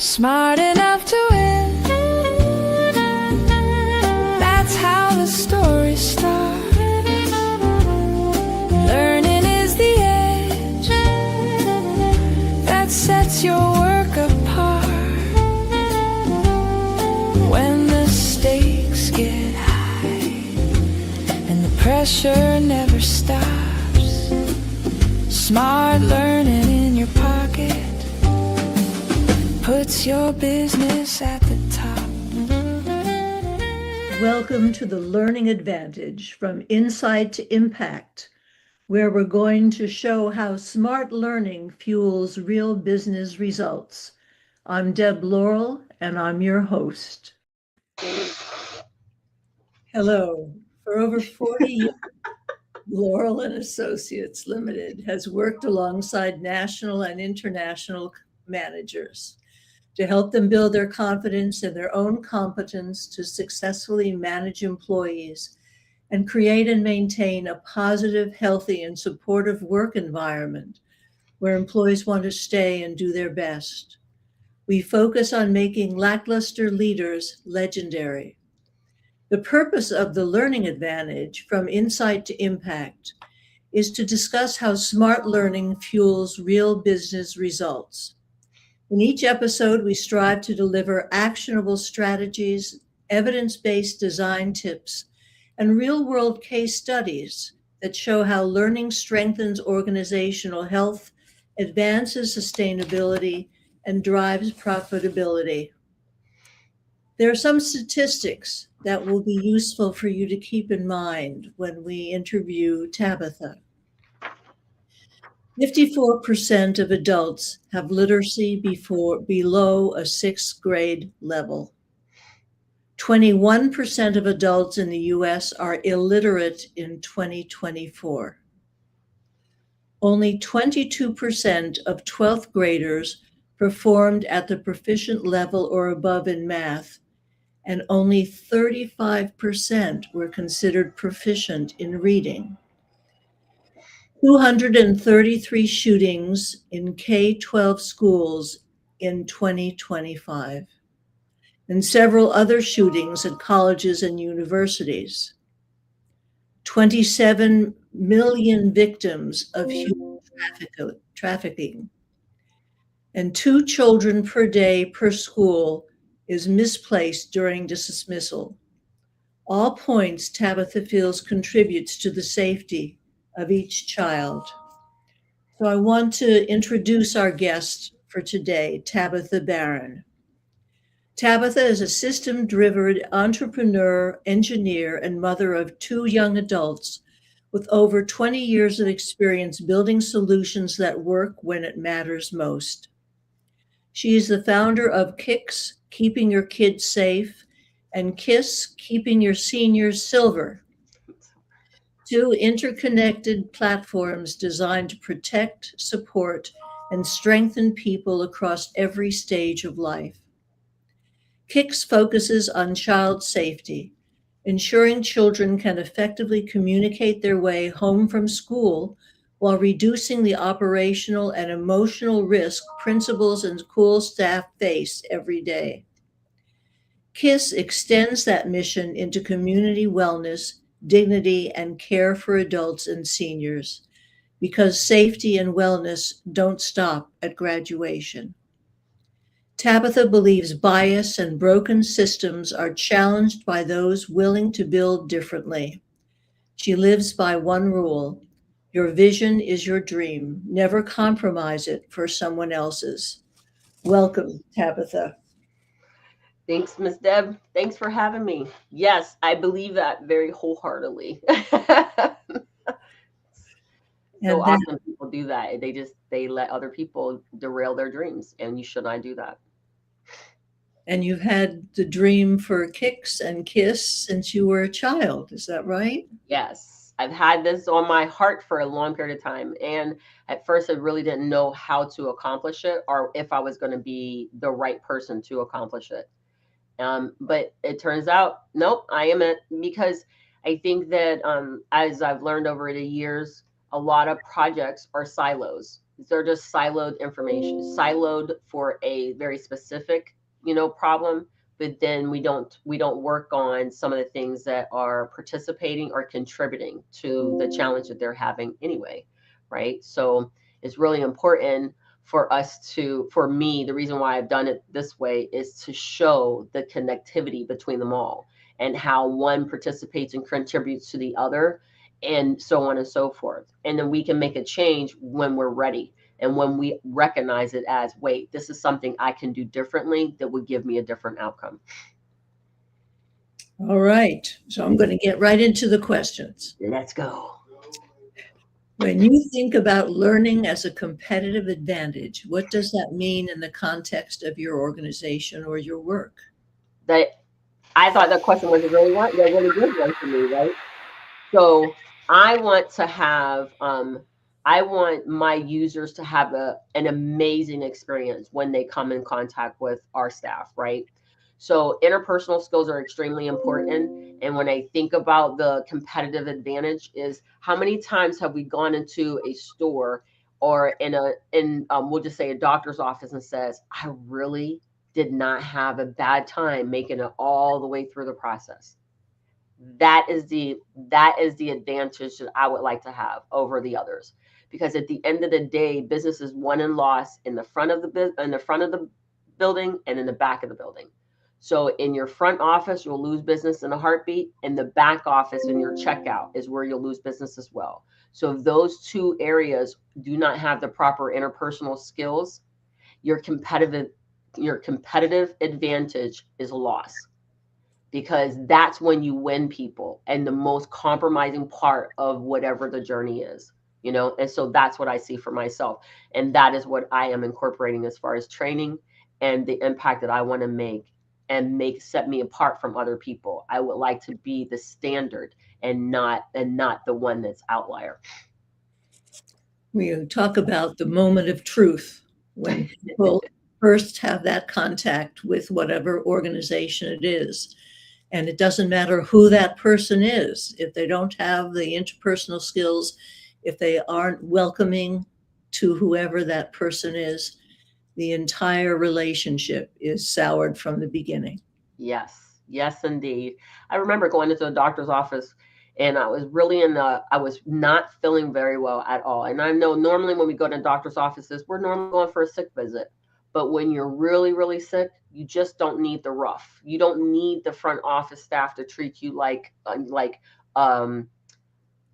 smart enough to win. That's how the story starts. Learning is the edge that sets your work apart. When the stakes get high and the pressure never stops, smart learning in your pocket puts your business at the top. Welcome to the Learning Advantage, from Insight to Impact, where we're going to show how smart learning fuels real business results. I'm Deb Laurel, and I'm your host. Hello. For over 40 years, Laurel and Associates Limited has worked alongside national and international managers to help them build their confidence in their own competence to successfully manage employees and create and maintain a positive, healthy, and supportive work environment where employees want to stay and do their best. We focus on making lackluster leaders legendary. The purpose of the Learning Advantage, from Insight to Impact, is to discuss how smart learning fuels real business results. In each episode, we strive to deliver actionable strategies, evidence-based design tips, and real-world case studies that show how learning strengthens organizational health, advances sustainability, and drives profitability. There are some statistics that will be useful for you to keep in mind when we interview Tabatha. 54% of adults have literacy below a sixth grade level. 21% of adults in the US are illiterate in 2024. Only 22% of 12th graders performed at the proficient level or above in math, and only 35% were considered proficient in reading. 233 shootings in K-12 schools in 2025, and several other shootings at colleges and universities. 27 million victims of human trafficking, and 2 children per day per school is misplaced during dismissal. All points Tabatha feels contributes to the safety of each child. So I want to introduce our guest for today, Tabatha Barron. Tabatha is a system-driven entrepreneur, engineer, and mother of 2 young adults with over 20 years of experience building solutions that work when it matters most. She is the founder of KICS, Keeping Your Kids Safe, and KISS, Keeping Your Seniors Silver, 2 interconnected platforms designed to protect, support, and strengthen people across every stage of life. KICS focuses on child safety, ensuring children can effectively communicate their way home from school while reducing the operational and emotional risk principals and school staff face every day. KISS extends that mission into community wellness, dignity, and care for adults and seniors, because safety and wellness don't stop at graduation. Tabatha believes bias and broken systems are challenged by those willing to build differently. She lives by one rule: your vision is your dream. Never compromise it for someone else's. Welcome, Tabatha. Thanks, Miss Deb. Thanks for having me. Yes, I believe that very wholeheartedly. So often people do that. They let other people derail their dreams, and you should not do that. And you've had the dream for KICS and KISS since you were a child, is that right? Yes, I've had this on my heart for a long period of time. And at first, I really didn't know how to accomplish it or if I was going to be the right person to accomplish it. But it turns out, nope, I am it, because I think that as I've learned over the years, a lot of projects are silos. They're just siloed information, siloed for a very specific, problem. But then we don't work on some of the things that are participating or contributing to the challenge that they're having anyway, right? So it's really important for me, the reason why I've done it this way is to show the connectivity between them all and how one participates and contributes to the other, and so on and so forth. And then we can make a change when we're ready and when we recognize it as, wait, this is something I can do differently that would give me a different outcome. All right. So I'm going to get right into the questions. Let's go. When you think about learning as a competitive advantage, what does that mean in the context of your organization or your work? That I thought that question was a really good one for me, right? So I want to have, I want my users to have an amazing experience when they come in contact with our staff, right? So interpersonal skills are extremely important. And when I think about the competitive advantage, is how many times have we gone into a store or we'll just say a doctor's office and says, I really did not have a bad time making it all the way through the process. That is the advantage that I would like to have over the others, because at the end of the day, business is won and lost in the front of the building and in the back of the building. So in your front office, you'll lose business in a heartbeat. In the back office, in your checkout, is where you'll lose business as well. So if those two areas do not have the proper interpersonal skills, your competitive advantage is lost, because that's when you win people and the most compromising part of whatever the journey is, and so that's what I see for myself, and that is what I am incorporating as far as training and the impact that I want to make and set me apart from other people. I would like to be the standard and not the one that's outlier. We talk about the moment of truth when people first have that contact with whatever organization it is. And it doesn't matter who that person is. If they don't have the interpersonal skills, if they aren't welcoming to whoever that person is, the entire relationship is soured from the beginning. Yes, indeed. I remember going into the doctor's office and I was really I was not feeling very well at all. And I know normally when we go to doctor's offices, we're normally going for a sick visit. But when you're really, really sick, you just don't need the rough. You don't need the front office staff to treat you um,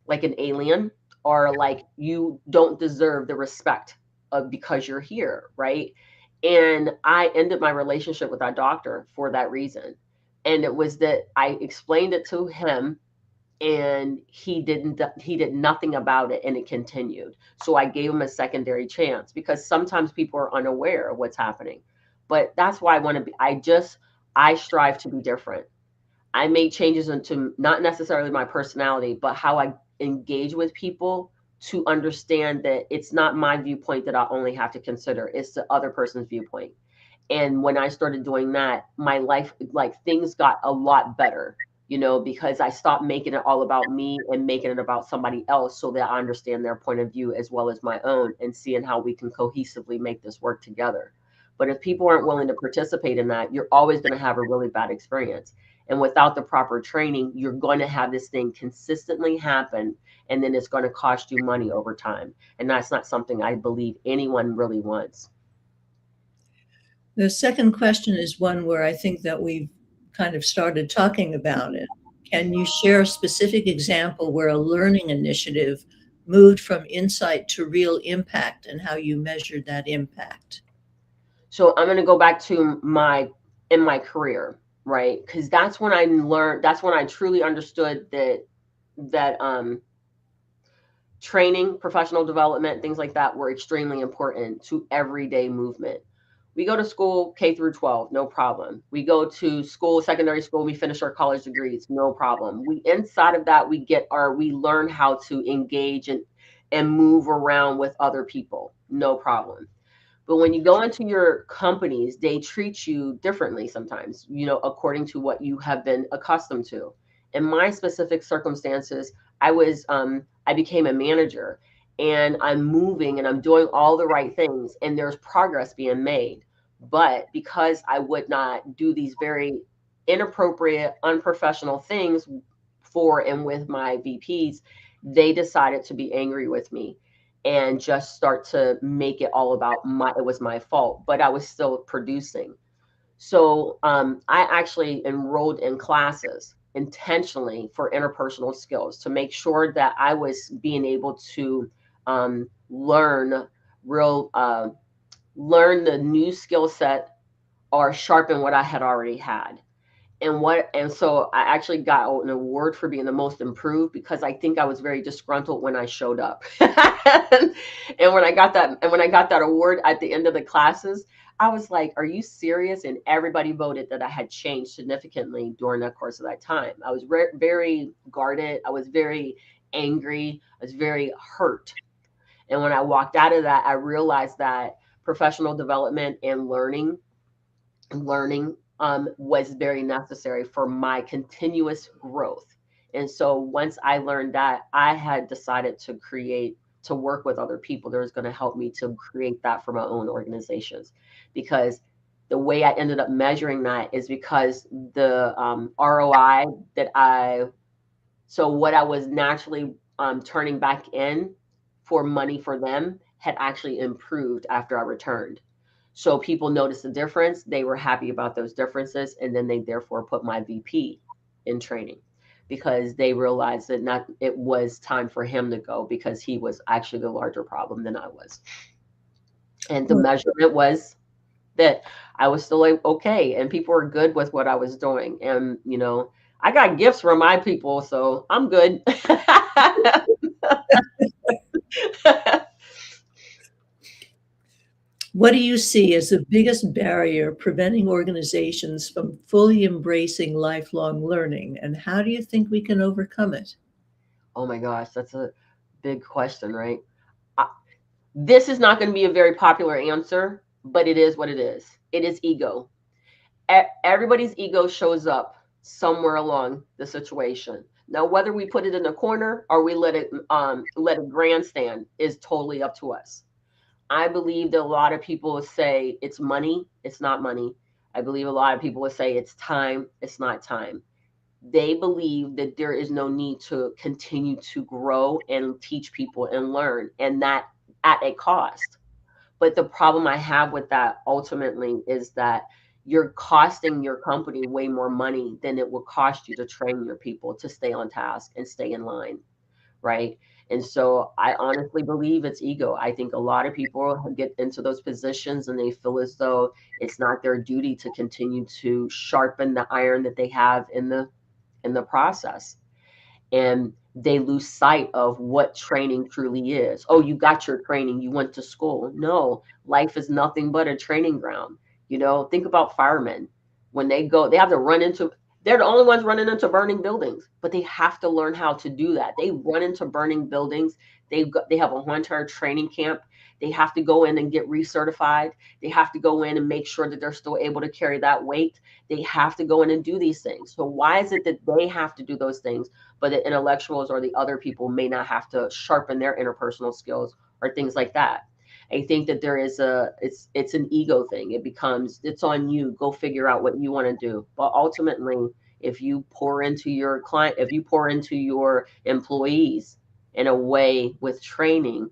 like an alien, or like you don't deserve the respect of because you're here, right? And I ended my relationship with that doctor for that reason. And it was that I explained it to him and he did nothing about it, and it continued. So I gave him a secondary chance, because sometimes people are unaware of what's happening. But that's why I strive to be different. I made changes into not necessarily my personality, but how I engage with people, to understand that it's not my viewpoint that I only have to consider, it's the other person's viewpoint. And when I started doing that, my life, like, things got a lot better, because I stopped making it all about me and making it about somebody else, so that I understand their point of view as well as my own, and seeing how we can cohesively make this work together. But if people aren't willing to participate in that, you're always going to have a really bad experience. And without the proper training, you're going to have this thing consistently happen, and then it's going to cost you money over time. And that's not something I believe anyone really wants. The second question is one where I think that we've kind of started talking about it. Can you share a specific example where a learning initiative moved from insight to real impact, and how you measured that impact? So I'm going to go back to my career, right? Because that's when I learned. That's when I truly understood that training, professional development, things like that were extremely important to everyday movement. We go to school K through 12, no problem. We go to school, secondary school, we finish our college degrees, no problem. We inside of that we learn how to engage and move around with other people, no problem. But when you go into your companies, they treat you differently sometimes, according to what you have been accustomed to. In my specific circumstances, I became a manager, and I'm moving and I'm doing all the right things and there's progress being made. But because I would not do these very inappropriate, unprofessional things for and with my VPs, they decided to be angry with me and just start to make it all about it was my fault, but I was still producing. So I actually enrolled in classes intentionally for interpersonal skills to make sure that I was being able to learn real, learn the new skill set or sharpen what I had already had. And so I actually got an award for being the most improved because I think I was very disgruntled when I showed up. And when I got that award at the end of the classes, I was like, are you serious? And everybody voted that I had changed significantly during the course of that time. I was very guarded. I was very angry. I was very hurt. And when I walked out of that, I realized that professional development and learning was very necessary for my continuous growth. And so once I learned that, I had decided to work with other people that was going to help me to create that for my own organizations. Because the way I ended up measuring that is because the ROI that so what I was naturally turning back in for money for them had actually improved after I returned. So people noticed the difference. They were happy about those differences. And then they therefore put my VP in training because they realized that not it was time for him to go because he was actually the larger problem than I was. And the measurement was that I was still like, okay. And people were good with what I was doing. And, I got gifts from my people, so I'm good. What do you see as the biggest barrier preventing organizations from fully embracing lifelong learning, and how do you think we can overcome it? Oh my gosh, that's a big question, right? I, this is not going to be a very popular answer, but it is what it is. It is ego. Everybody's ego shows up somewhere along the situation. Now, whether we put it in a corner or we let it grandstand is totally up to us. I believe that a lot of people will say it's money, it's not money. I believe a lot of people will say it's time, it's not time. They believe that there is no need to continue to grow and teach people and learn, and that at a cost. But the problem I have with that ultimately is that you're costing your company way more money than it will cost you to train your people to stay on task and stay in line, right? And so I honestly believe it's ego. I think a lot of people get into those positions and they feel as though it's not their duty to continue to sharpen the iron that they have in the process, and they lose sight of what training truly is. Oh, you got your training, you went to school. No, life is nothing but a training ground. Think about firemen. When they go, they have to run into, they're the only ones running into burning buildings, but they have to learn how to do that. They run into burning buildings. They have a whole entire training camp. They have to go in and get recertified. They have to go in and make sure that they're still able to carry that weight. They have to go in and do these things. So why is it that they have to do those things, but the intellectuals or the other people may not have to sharpen their interpersonal skills or things like that? I think that there is it's an ego thing. It becomes it's on you. Go figure out what you want to do. But ultimately, if you pour into your client, if you pour into your employees in a way with training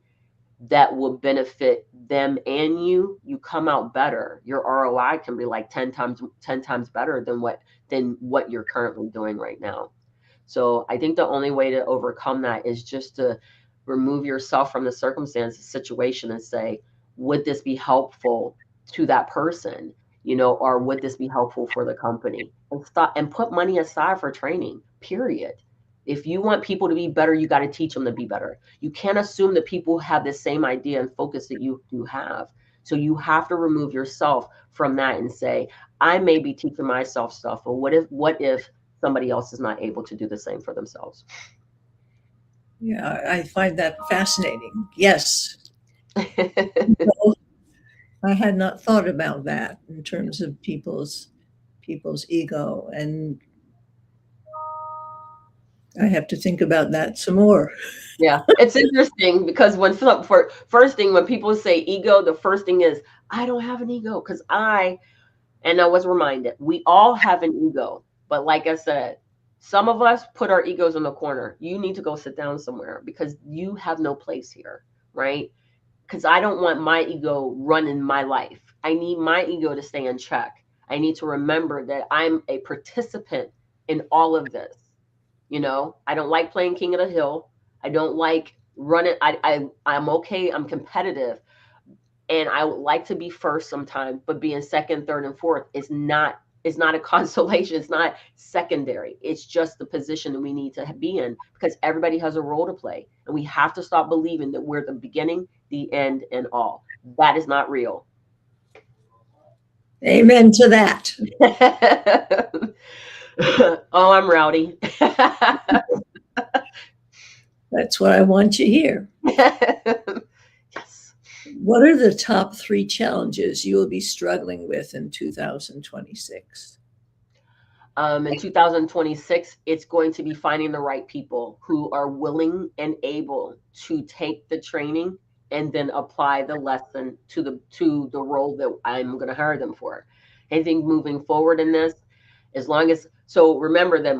that will benefit them and you come out better. Your ROI can be like 10 times better than what you're currently doing right now. So I think the only way to overcome that is just to remove yourself from the circumstance, the situation, and say, would this be helpful to that person? Or would this be helpful for the company? And stop and put money aside for training, period. If you want people to be better, you got to teach them to be better. You can't assume that people have the same idea and focus that you do have. So you have to remove yourself from that and say, I may be teaching myself stuff, but what if somebody else is not able to do the same for themselves? Yeah, I find that fascinating. Yes. Well, I had not thought about that in terms of people's ego, and I have to think about that some more. Yeah, it's interesting because for first thing when people say ego, the first thing is I don't have an ego because and I was reminded we all have an ego, but like I said, some of us put our egos in the corner. You need to go sit down somewhere because you have no place here, right? Because I don't want my ego running my life. I need my ego to stay in check. I need to remember that I'm a participant in all of this. You know, I don't like playing king of the hill. I don't like running. I'm okay. I'm competitive, and I would like to be first sometimes, but being second, third, and fourth is not a consolation. It's not secondary. It's just the position that we need to be in because everybody has a role to play, and we have to stop believing that we're the beginning, the end, and all. That is not real. Amen to that. Oh, I'm rowdy. That's what I want you here. Yes. What are the top 3 challenges you will be struggling with in 2026? In 2026, it's going to be finding the right people who are willing and able to take the training and then apply the lesson to the role that I'm going to hire them for. I think moving forward in this, as long as so remember that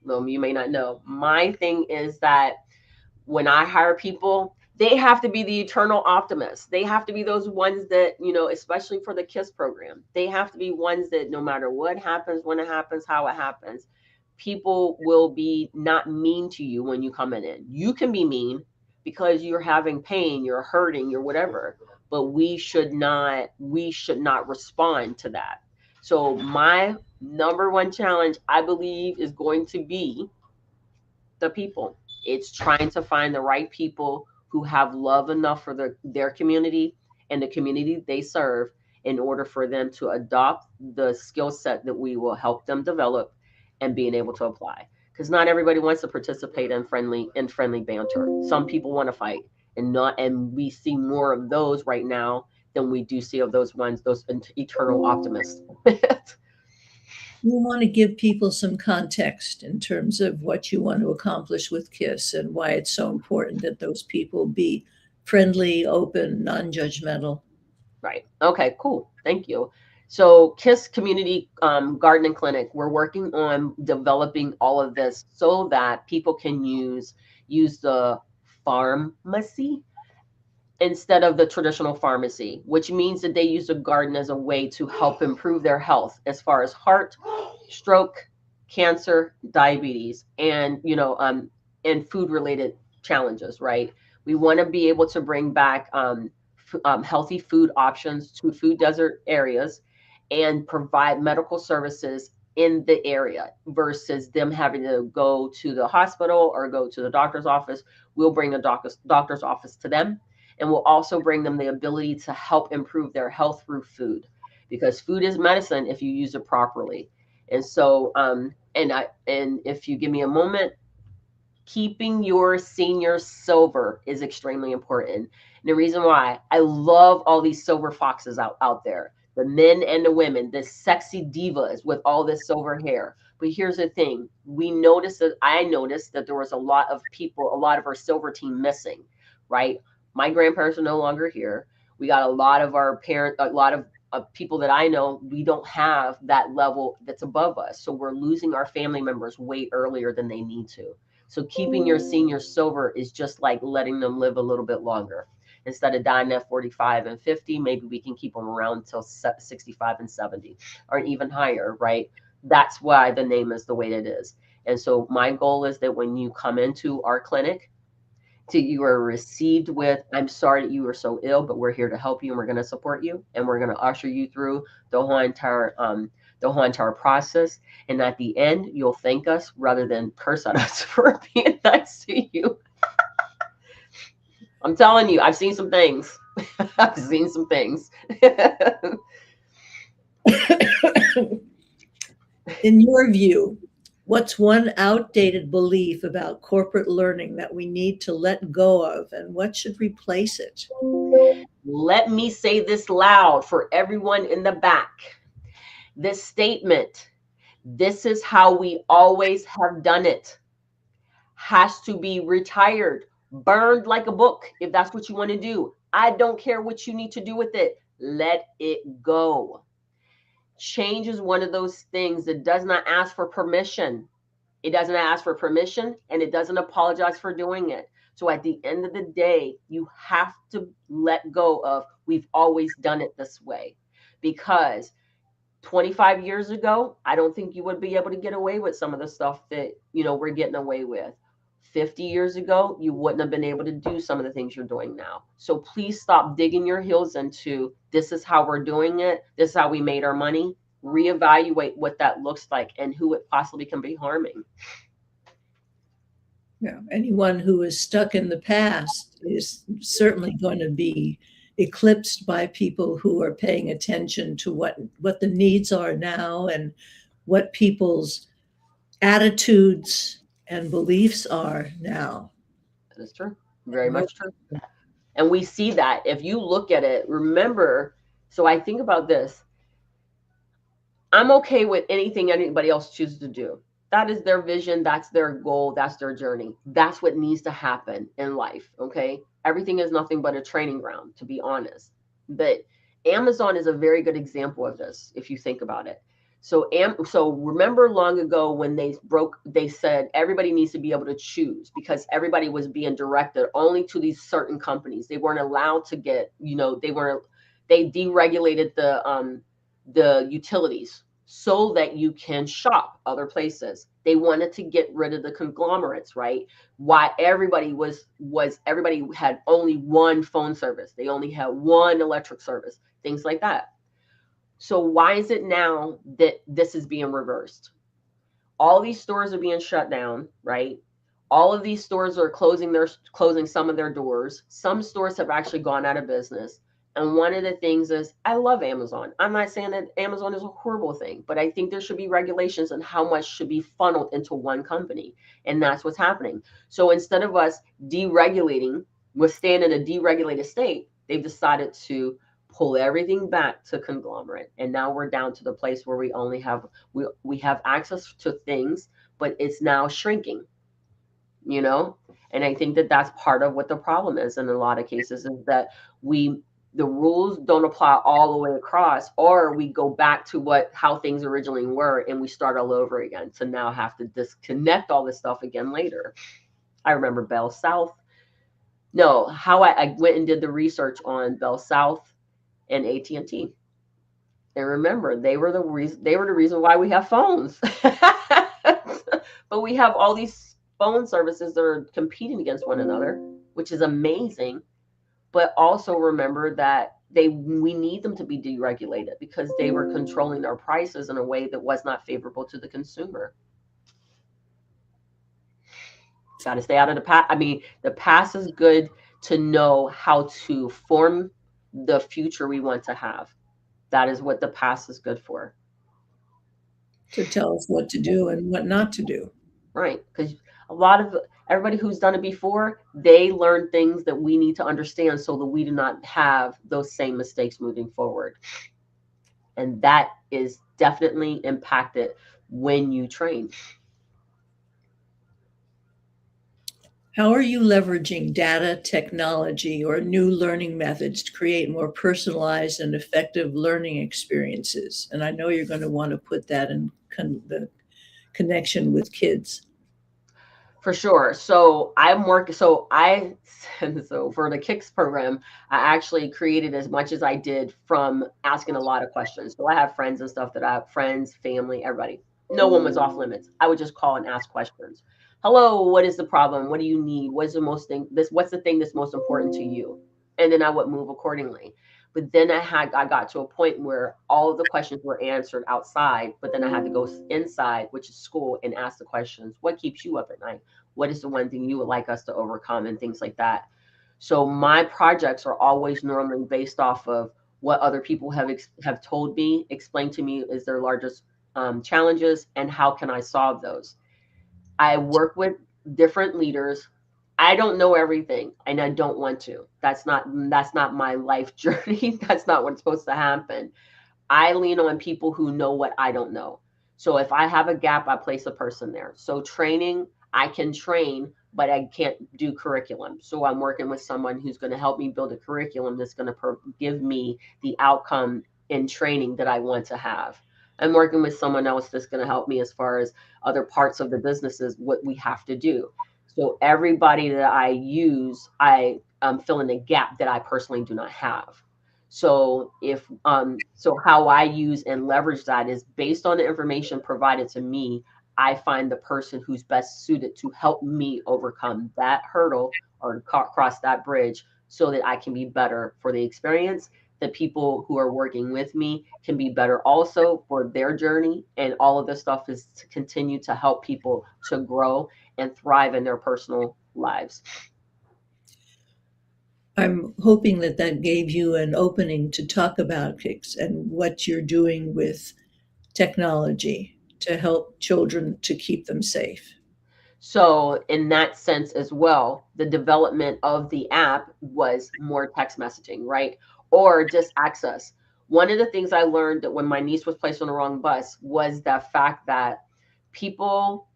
well, you may not know, my thing is that when I hire people, they have to be the eternal optimists. They have to be those ones that, especially for the KISS program, they have to be ones that no matter what happens, when it happens, how it happens, people will be not mean to you when you come in. You can be mean because you're having pain, you're hurting, you're whatever, but we should not respond to that. So my number one challenge, I believe, is going to be the people. It's trying to find the right people who have love enough for their community and the community they serve in order for them to adopt the skill set that we will help them develop and being able to apply. Because not everybody wants to participate in friendly banter. Some people want to fight and we see more of those right now than we do see of those eternal optimists. You want to give people some context in terms of what you want to accomplish with KISS and why it's so important that those people be friendly, open, non judgmental. Right. Okay, cool. Thank you. So, KISS Community Gardening Clinic, we're working on developing all of this so that people can use the pharmacy instead of the traditional pharmacy, which means that they use the garden as a way to help improve their health as far as heart, stroke, cancer, diabetes, and food related challenges. Right. We want to be able to bring back healthy food options to food desert areas and provide medical services in the area versus them having to go to the hospital or go to the doctor's office. We'll bring the doctor's office to them, and we'll also bring them the ability to help improve their health through food because food is medicine if you use it properly. And so and if you give me a moment, keeping your senior sober is extremely important. And the reason why I love all these silver foxes out there, the men and the women, the sexy divas with all this silver hair. But here's the thing, I noticed that there was a lot of people, a lot of our silver team missing, right? My grandparents are no longer here. We got a lot of our parents, a lot of people that I know, we don't have that level that's above us. So we're losing our family members way earlier than they need to. So keeping your senior sober is just like letting them live a little bit longer. Instead of dying at 45 and 50, maybe we can keep them around until 65 and 70 or even higher, right? That's why the name is the way it is. And so my goal is that when you come into our clinic, you are received with, I'm sorry that you were so ill, but we're here to help you and we're going to support you and we're going to usher you through the whole entire process. And at the end, you'll thank us rather than curse at us for being nice to you. I'm telling you, I've seen some things. I've seen some things. In your view, what's one outdated belief about corporate learning that we need to let go of, and what should replace it? Let me say this loud for everyone in the back. This statement, This is how we always have done it. Has to be retired, burned like a book if that's what you want to do. I don't care what you need to do with it. Let it go. Change is one of those things that does not ask for permission. It doesn't ask for permission and it doesn't apologize for doing it. So at the end of the day, you have to let go of we've always done it this way, because 25 years ago, I don't think you would be able to get away with some of the stuff that, we're getting away with. 50 years ago, you wouldn't have been able to do some of the things you're doing now. So please stop digging your heels into this is how we're doing it. This is how we made our money. Reevaluate what that looks like and who it possibly can be harming. Yeah, anyone who is stuck in the past is certainly going to be eclipsed by people who are paying attention to what the needs are now and what people's attitudes and beliefs are now. That is true. Very much true. And we see that if you look at it, remember, so I think about this. I'm okay with anything anybody else chooses to do. That is their vision. That's their goal. That's their journey. That's what needs to happen in life. Okay. Everything is nothing but a training ground, to be honest. But Amazon is a very good example of this, if you think about it. So remember long ago when they said everybody needs to be able to choose, because everybody was being directed only to these certain companies. They weren't allowed to get, they deregulated the utilities so that you can shop other places. They wanted to get rid of the conglomerates, right? Why everybody had only one phone service. They only had one electric service, things like that. So why is it now that this is being reversed? All these stores are being shut down, right? All of these stores are closing some of their doors. Some stores have actually gone out of business. And one of the things is, I love Amazon. I'm not saying that Amazon is a horrible thing, but I think there should be regulations on how much should be funneled into one company. And that's what's happening. So instead of us deregulating, we're staying in a deregulated state, they've decided to pull everything back to conglomerate. And now we're down to the place where we only have, we have access to things, but it's now shrinking, And I think that that's part of what the problem is in a lot of cases, is that the rules don't apply all the way across, or we go back to how things originally were and we start all over again to now have to disconnect all this stuff again later. I remember Bell South. No, how I went and did the research on Bell South and AT&T. And remember, they were the reason why we have phones. But we have all these phone services that are competing against one another, which is amazing. But also remember that we need them to be deregulated because they were controlling our prices in a way that was not favorable to the consumer. Got to stay out of the past. I mean, the past is good to know how to form the future we want to have. That is what the past is good for. To tell us what to do and what not to do. Right. Because a lot of everybody who's done it before, they learn things that we need to understand so that we do not have those same mistakes moving forward. And that is definitely impacted when you train. How are you leveraging data, technology, or new learning methods to create more personalized and effective learning experiences? And I know you're going to want to put that in the connection with kids. For sure. So I'm working. So for the Kicks program, I actually created as much as I did from asking a lot of questions. So I have friends and stuff friends, family, everybody. No one was off limits. I would just call and ask questions. Hello, what is the problem? What do you need? What's the thing that's most important to you? And then I would move accordingly. But then I got to a point where all of the questions were answered outside, but then I had to go inside, which is school, and ask the questions. What keeps you up at night? What is the one thing you would like us to overcome, and things like that. So my projects are always normally based off of what other people have told me, explained to me is their largest challenges, and how can I solve those. I work with different leaders. I don't know everything, and I don't want to. That's not my life journey. That's not what's supposed to happen. I lean on people who know what I don't know. So if I have a gap, I place a person there. So training, I can train, but I can't do curriculum. So I'm working with someone who's going to help me build a curriculum that's going to give me the outcome in training that I want to have. I'm working with someone else that's going to help me as far as other parts of the businesses, what we have to do. So everybody that I use, I fill in a gap that I personally do not have. So so how I use and leverage that is based on the information provided to me. I find the person who's best suited to help me overcome that hurdle or cross that bridge so that I can be better for the experience. The people who are working with me can be better also for their journey. And all of this stuff is to continue to help people to grow and thrive in their personal lives. I'm hoping that that gave you an opening to talk about kicks and what you're doing with technology to help children to keep them safe. So, in that sense as well, the development of the app was more text messaging, right? Or just access. One of the things I learned that when my niece was placed on the wrong bus was the fact that people,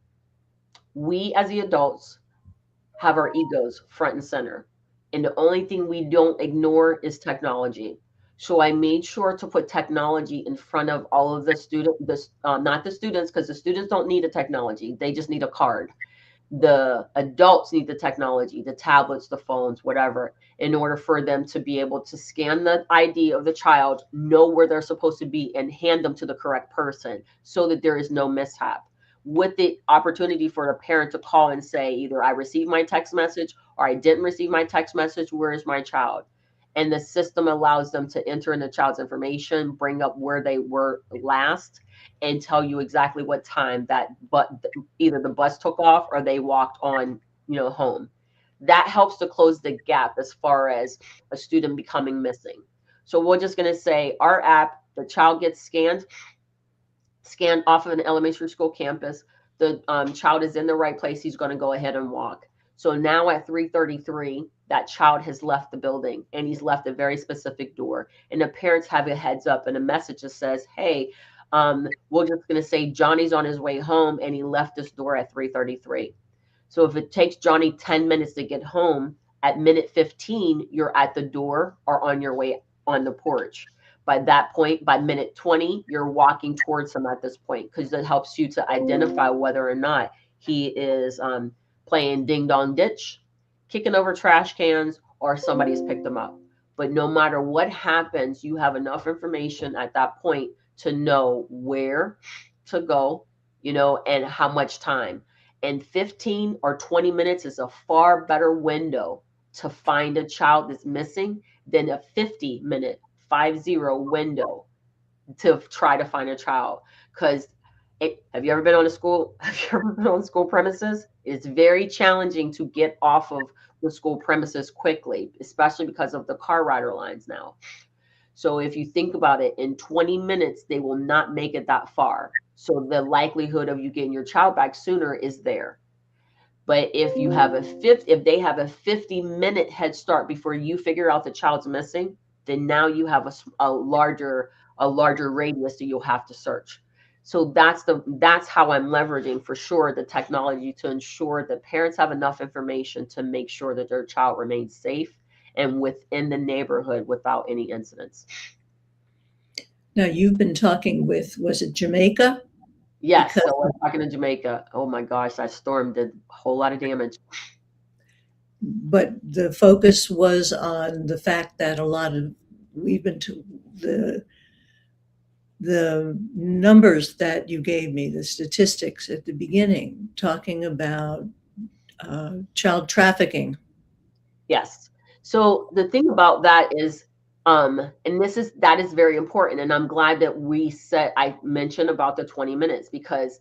we as the adults, have our egos front and center. And the only thing we don't ignore is technology. So I made sure to put technology in front of all of the not the students, because the students don't need a technology. They just need a card. The adults need the technology, the tablets, the phones, whatever, in order for them to be able to scan the ID of the child, know where they're supposed to be, and hand them to the correct person so that there is no mishap. With the opportunity for a parent to call and say, either I received my text message or I didn't receive my text message, where is my child? And the system allows them to enter in the child's information, bring up where they were last, and tell you exactly what time that either the bus took off or they walked on, home. That helps to close the gap as far as a student becoming missing. So we're just going to say our app, the child gets scanned off of an elementary school campus. The child is in the right place. He's going to go ahead and walk. So now at 3:33, that child has left the building and he's left a very specific door. And the parents have a heads up and a message that says, hey, we're just going to say Johnny's on his way home and he left this door at 3:33. So if it takes Johnny 10 minutes to get home, at minute 15, you're at the door or on your way on the porch. By that point, by minute 20, you're walking towards him at this point because it helps you to identify whether or not he is playing ding dong ditch, kicking over trash cans, or somebody's picked him up. But no matter what happens, you have enough information at that point to know where to go, and how much time. And 15 or 20 minutes is a far better window to find a child that's missing than a 50-minute 50 window to try to find a child. Because have you ever been on a school? Have you ever been on school premises? It's very challenging to get off of the school premises quickly, especially because of the car rider lines now. So if you think about it, in 20 minutes, they will not make it that far. So the likelihood of you getting your child back sooner is there. But if they have a 50-minute head start before you figure out the child's missing, then now you have a larger radius that you'll have to search. So that's how I'm leveraging for sure the technology to ensure that parents have enough information to make sure that their child remains safe and within the neighborhood without any incidents. Now, you've been talking with, was it Jamaica? Yes, so we're talking to Jamaica. Oh my gosh, that storm did a whole lot of damage. But the focus was on the fact that we've been to the numbers that you gave me, the statistics at the beginning, talking about child trafficking. Yes. So the thing about that is, and that is very important. And I'm glad that I mentioned about the 20 minutes because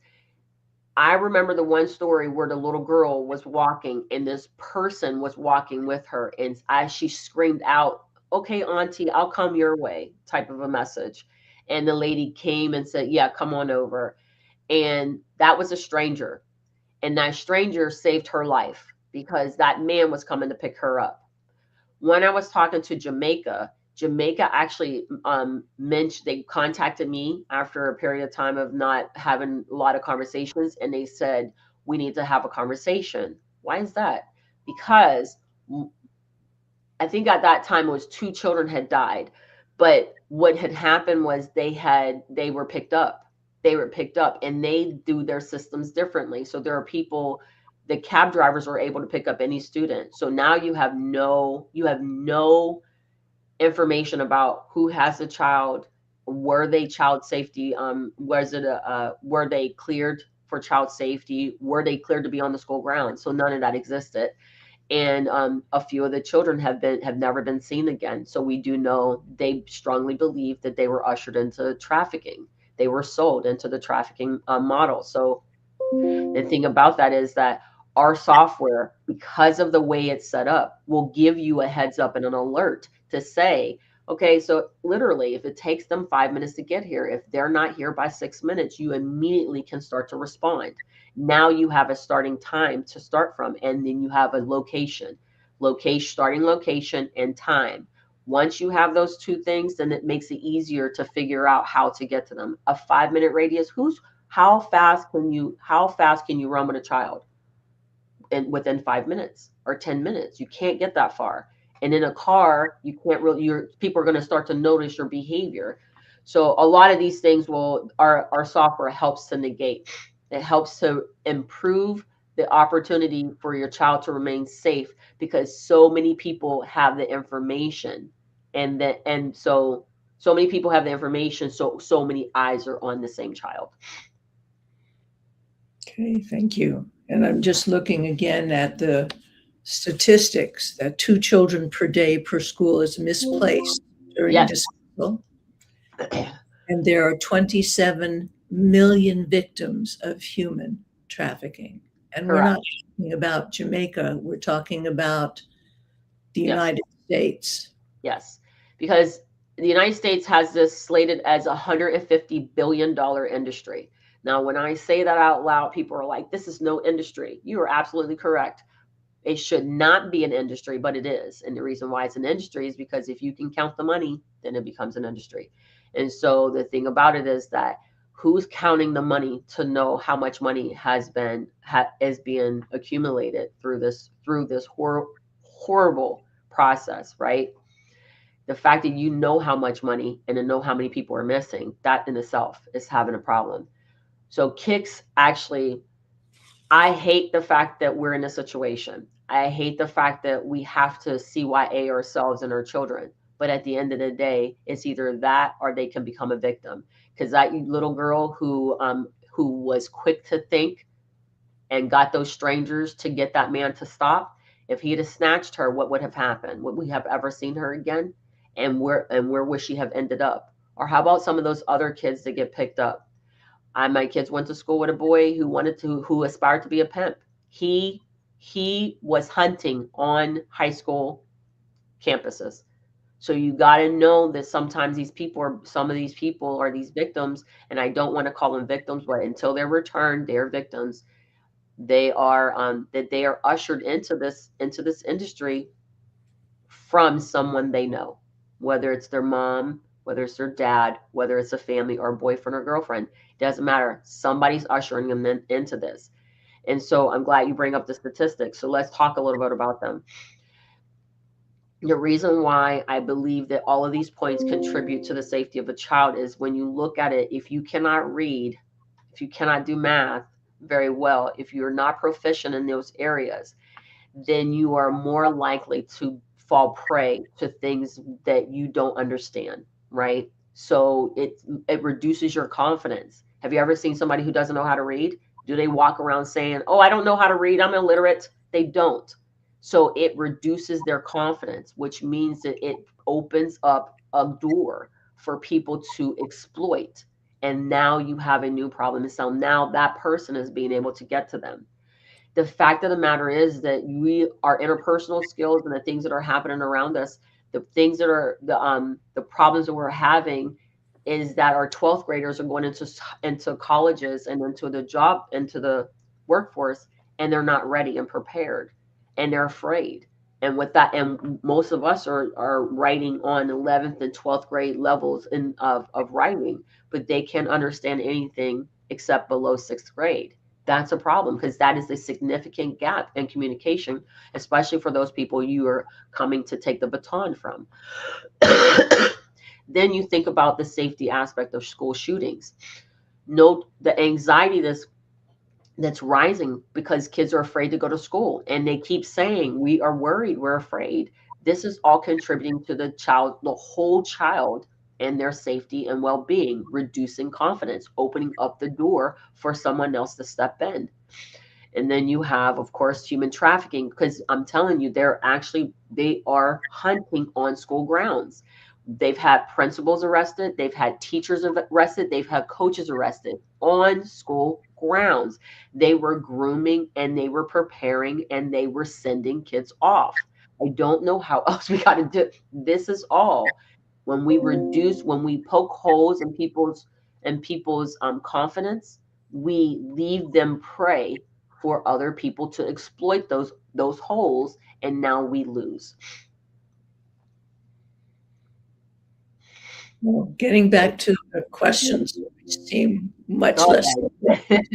I remember the one story where the little girl was walking and this person was walking with her. And as she screamed out, okay, auntie, I'll come your way, type of a message. And the lady came and said, yeah, come on over. And that was a stranger. And that stranger saved her life because that man was coming to pick her up. When I was talking to Jamaica Jamaica actually mentioned, they contacted me after a period of time of not having a lot of conversations, and they said, we need to have a conversation. Why is that? Because I think at that time it was two children had died, but what had happened was they were picked up. They were picked up, and they do their systems differently. So there are people, the cab drivers were able to pick up any student. So now you have no information about who has the child, were they child safety, was it were they cleared for child safety, were they cleared to be on the school grounds? So none of that existed, and a few of the children have never been seen again. So we do know they strongly believe that they were ushered into trafficking. They were sold into the trafficking model. So the thing about that is that our software, because of the way it's set up, will give you a heads up and an alert to say, okay, so literally, if it takes them 5 minutes to get here, if they're not here by 6 minutes, you immediately can start to respond. Now you have a starting time to start from, and then you have a starting location and time. Once you have those two things, then it makes it easier to figure out how to get to them. A 5 minute radius, how fast can you run with a child within 5 minutes or 10 minutes? You can't get that far. And in a car, you can't really, people are going to start to notice your behavior. So a lot of these things our software helps to negate. It helps to improve the opportunity for your child to remain safe, because so many people have the information, and so many people have the information, so many eyes are on the same child. Okay, thank you. And I'm just looking again at the statistics that 2 children per day per school is misplaced during Yes. dismissal. And there are 27 million victims of human trafficking. And we're Correct. not talking about Jamaica, we're talking about the Yes. United States. Yes, because the United States has this slated as a $150 billion industry. Now, when I say that out loud, people are like, this is no industry. You are absolutely correct. It should not be an industry, but it is. And the reason why it's an industry is because if you can count the money, then it becomes an industry. And so the thing about it is that who's counting the money to know how much money is being accumulated through this horrible process, right? The fact that you know how much money and to know how many people are missing, that in itself is having a problem. So kicks actually, I hate the fact that we're in a situation. I hate the fact that we have to CYA ourselves and our children. But at the end of the day, it's either that or they can become a victim. Because that little girl who was quick to think and got those strangers to get that man to stop, if he'd have snatched her, what would have happened? Would we have ever seen her again? And where would she have ended up? Or how about some of those other kids that get picked up? My kids went to school with a boy who aspired to be a pimp. He was hunting on high school campuses. So you got to know that sometimes some of these people are these victims, and I don't want to call them victims, but until they're returned, they're victims. They are ushered into this industry from someone they know, whether it's their mom, whether it's their dad, whether it's a family or a boyfriend or girlfriend. It doesn't matter. Somebody's ushering them into this. And so I'm glad you bring up the statistics. So let's talk a little bit about them. The reason why I believe that all of these points contribute to the safety of a child is when you look at it, if you cannot read, if you cannot do math very well, if you're not proficient in those areas, then you are more likely to fall prey to things that you don't understand, right? So it reduces your confidence. Have you ever seen somebody who doesn't know how to read? Do they walk around saying, "Oh, I don't know how to read, I'm illiterate"? They don't. So it reduces their confidence, which means that it opens up a door for people to exploit. And now you have a new problem. And so now that person is being able to get to them. The fact of the matter is that our interpersonal skills and the things that are happening around us, the things that are the problems that we're having, is that our 12th graders are going into colleges and into the workforce, and they're not ready and prepared, and they're afraid. And with that, and most of us are writing on 11th and 12th grade levels of writing, but they can't understand anything except below 6th grade. That's a problem because that is a significant gap in communication, especially for those people you are coming to take the baton from. Then you think about the safety aspect of school shootings. Note the anxiety that's rising because kids are afraid to go to school, and they keep saying we are worried, we're afraid. This is all contributing to the whole child and their safety and well-being, reducing confidence, opening up the door for someone else to step in. And then you have, of course, human trafficking, because I'm telling you, they are hunting on school grounds. They've had principals arrested, they've had teachers arrested, they've had coaches arrested on school grounds. They were grooming and they were preparing and they were sending kids off. I don't know how else we got to do. This is all when we poke holes in people's confidence, we leave them prey for other people to exploit those holes, and now we lose. Well, getting back to the questions, which seem much less. Okay.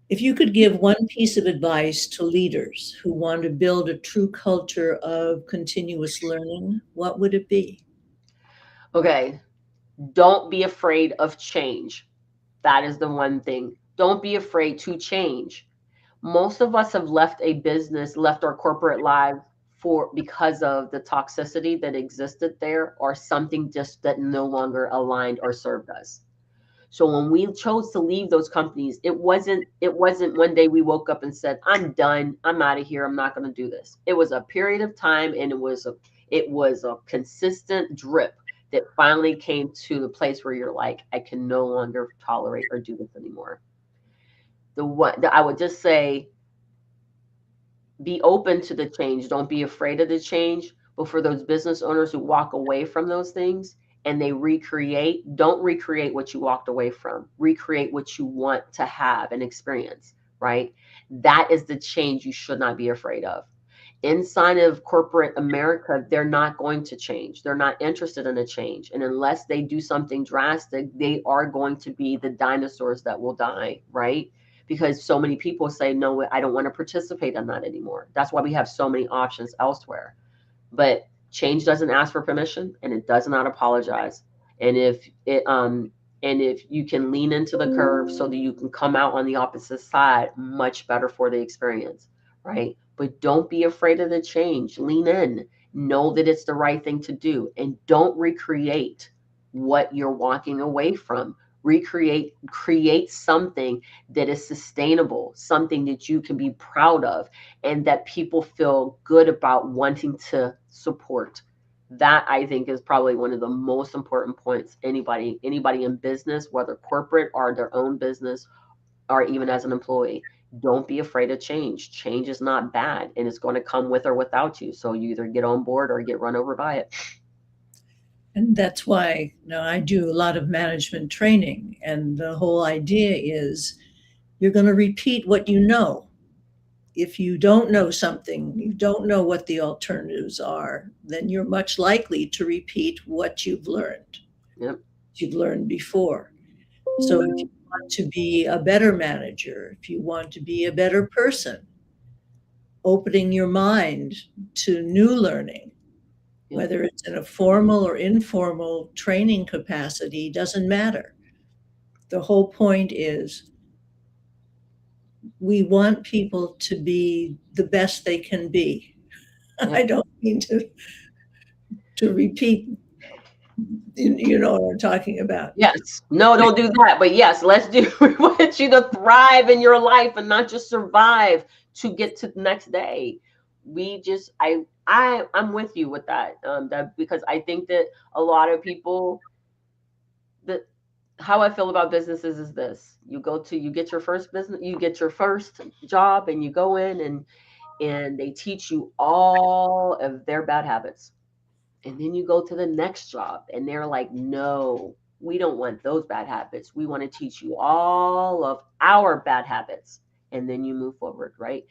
If you could give one piece of advice to leaders who want to build a true culture of continuous learning, what would it be? Okay. Don't be afraid of change. That is the one thing. Don't be afraid to change. Most of us have left a business, left our corporate lives for because of the toxicity that existed there, or something just that no longer aligned or served us. So when we chose to leave those companies, it wasn't one day we woke up and said, "I'm done. I'm out of here. I'm not going to do this." It was a period of time, and it was a consistent drip that finally came to the place where you're like, "I can no longer tolerate or do this anymore." I would just say, be open to the change. Don't be afraid of the change. But for those business owners who walk away from those things and they recreate, don't recreate what you walked away from. Recreate what you want to have and experience, right? That is the change you should not be afraid of. Inside of corporate America, they're not going to change. They're not interested in a change. And unless they do something drastic, they are going to be the dinosaurs that will die, right? Because so many people say, no, I don't want to participate in that anymore. That's why we have so many options elsewhere. But change doesn't ask for permission and it does not apologize. And if you can lean into the curve so that you can come out on the opposite side, much better for the experience, right? But don't be afraid of the change. Lean in. Know that it's the right thing to do, and don't recreate what you're walking away from. Create something that is sustainable, something that you can be proud of, and that people feel good about wanting to support. That, I think, is probably one of the most important points anybody in business, whether corporate or their own business, or even as an employee. Don't be afraid of change. Change is not bad, and it's going to come with or without you. So you either get on board or get run over by it. And that's why I do a lot of management training. And the whole idea is you're going to repeat what you know. If you don't know something, you don't know what the alternatives are, then you're much likely to repeat what Yep. you've learned before. So if you want to be a better manager, if you want to be a better person, opening your mind to new learning, Yep. whether it's in a formal or informal training capacity, doesn't matter. The whole point is we want people to be the best they can be. Yep. I don't mean to repeat, you know what I'm talking about. Yes. No, don't do that. But yes, let's do. We want you to thrive in your life and not just survive to get to the next day. We just, I'm with you with that. That because I think that a lot of people, that how I feel about businesses is this: you get your first business, you get your first job, and you go in and they teach you all of their bad habits. And then you go to the next job and they're like, no, we don't want those bad habits. We want to teach you all of our bad habits. And then you move forward, right?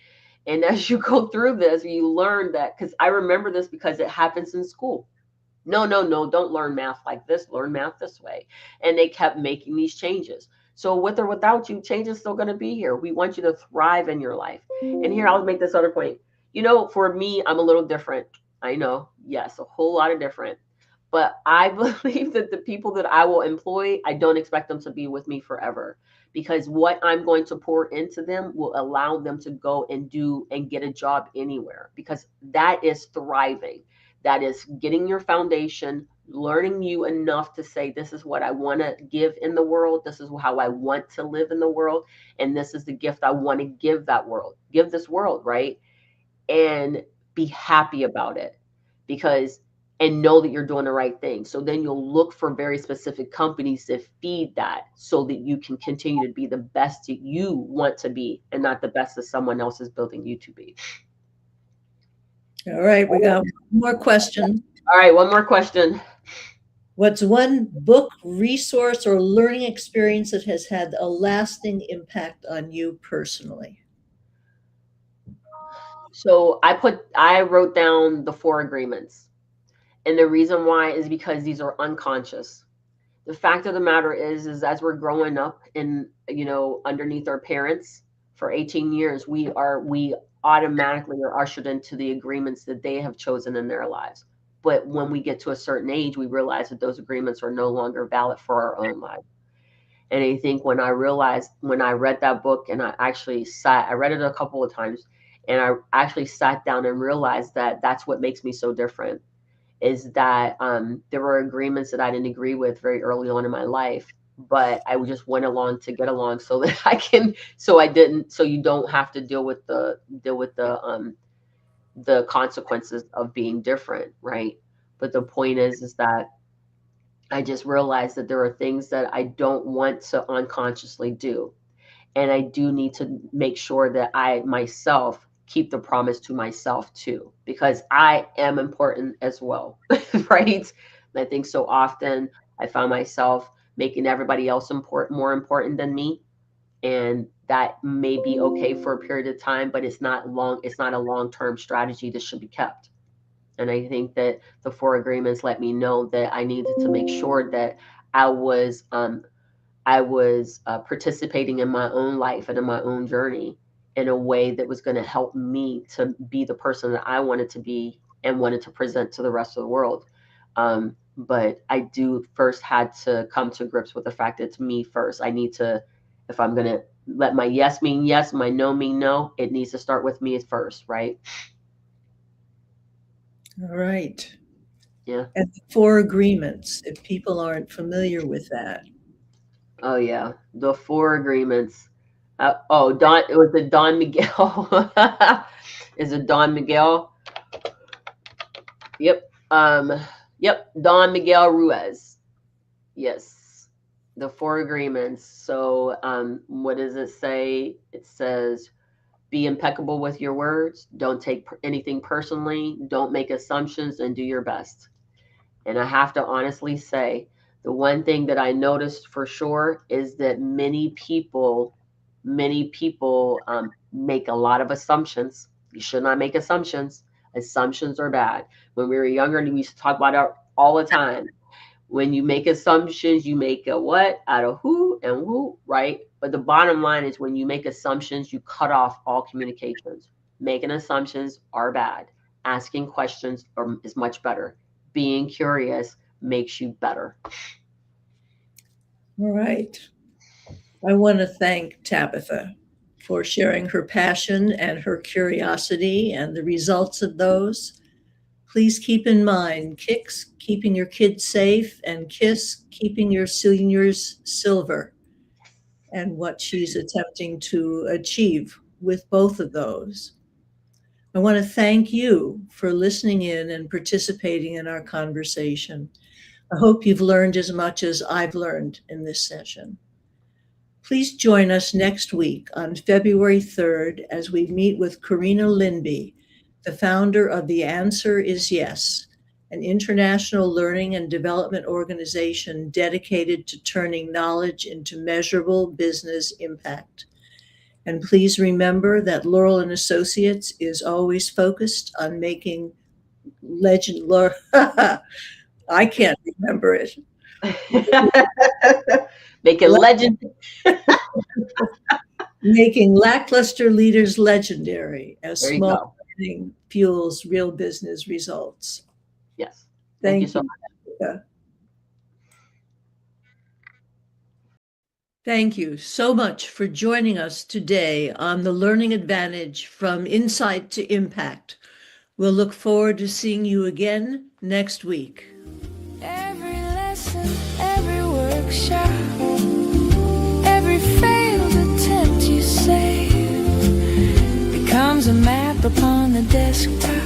And as you go through this, you learn that, because I remember this because it happens in school. No, no, no, don't learn math like this, learn math this way. And they kept making these changes. So with or without you, change is still going to be here. We want you to thrive in your life. And here I'll make this other point. For me, I'm a little different. I know, yes, a whole lot of different. But I believe that the people that I will employ, I don't expect them to be with me forever, because what I'm going to pour into them will allow them to go and do and get a job anywhere, because that is thriving. That is getting your foundation, learning you enough to say, this is what I want to give in the world. This is how I want to live in the world. And this is the gift I want to give that world, give this world, right? And be happy about it, because and know that you're doing the right thing. So then you'll look for very specific companies that feed that, so that you can continue to be the best that you want to be, and not the best that someone else is building you to be. All right, we got one more question. All right, one more question. What's one book, resource, or learning experience that has had a lasting impact on you personally? So I wrote down the 4 agreements. And the reason why is because these are unconscious. The fact of the matter is as we're growing up and, underneath our parents for 18 years, we automatically are ushered into the agreements that they have chosen in their lives. But when we get to a certain age, we realize that those agreements are no longer valid for our own lives. And I think when I read that book, and I read it a couple of times, and I actually sat down and realized that that's what makes me so different, is that there were agreements that I didn't agree with very early on in my life, but I just went along to get along, so that so you don't have to deal with the consequences of being different, right? But the point is that I just realized that there are things that I don't want to unconsciously do. And I do need to make sure that I myself keep the promise to myself too, because I am important as well, right? And I think so often I found myself making everybody else more important than me. And that may be okay for a period of time, but it's not a long-term strategy that should be kept. And I think that the 4 agreements let me know that I needed to make sure that I was participating in my own life and in my own journey in a way that was going to help me to be the person that I wanted to be and wanted to present to the rest of the world. But I do first had to come to grips with the fact that it's me first. I need to, if I'm going to let my yes mean yes, my no mean no, it needs to start with me first, right? All right. Yeah. And the 4 agreements, if people aren't familiar with that. Oh yeah, the 4 agreements. It was the Don Miguel. Is it Don Miguel? Yep. Yep. Don Miguel Ruiz. Yes. The 4 agreements. So, what does it say? It says, be impeccable with your words. Don't take anything personally. Don't make assumptions, and do your best. And I have to honestly say, the one thing that I noticed for sure is that many people make a lot of assumptions. You should not make assumptions. Assumptions are bad. When we were younger, and we used to talk about it all the time. When you make assumptions, you make a what out of who and who, right? But the bottom line is, when you make assumptions, you cut off all communications. Making assumptions are bad. Asking questions is much better. Being curious makes you better. All right. I want to thank Tabatha for sharing her passion and her curiosity and the results of those. Please keep in mind, Kicks, keeping your kids safe, and Kiss, keeping your seniors silver, and what she's attempting to achieve with both of those. I want to thank you for listening in and participating in our conversation. I hope you've learned as much as I've learned in this session. Please join us next week on February 3rd as we meet with Karina Lindby, the founder of The Answer is Yes, an international learning and development organization dedicated to turning knowledge into measurable business impact. And please remember that Laurel and Associates is always focused on making legend. I can't remember it. Make it legend. Making lackluster leaders legendary as There you small go. learning fuels real business results. Yes. Thank you so you. much. Jessica. Thank you so much for joining us today on the Learning Advantage from Insight to Impact. We'll look forward to seeing you again next week. Every lesson, every workshop, every failed attempt you save becomes a map upon the desktop.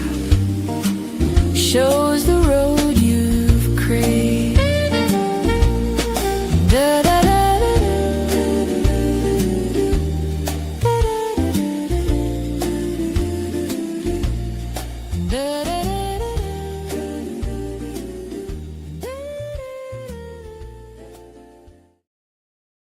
Shows the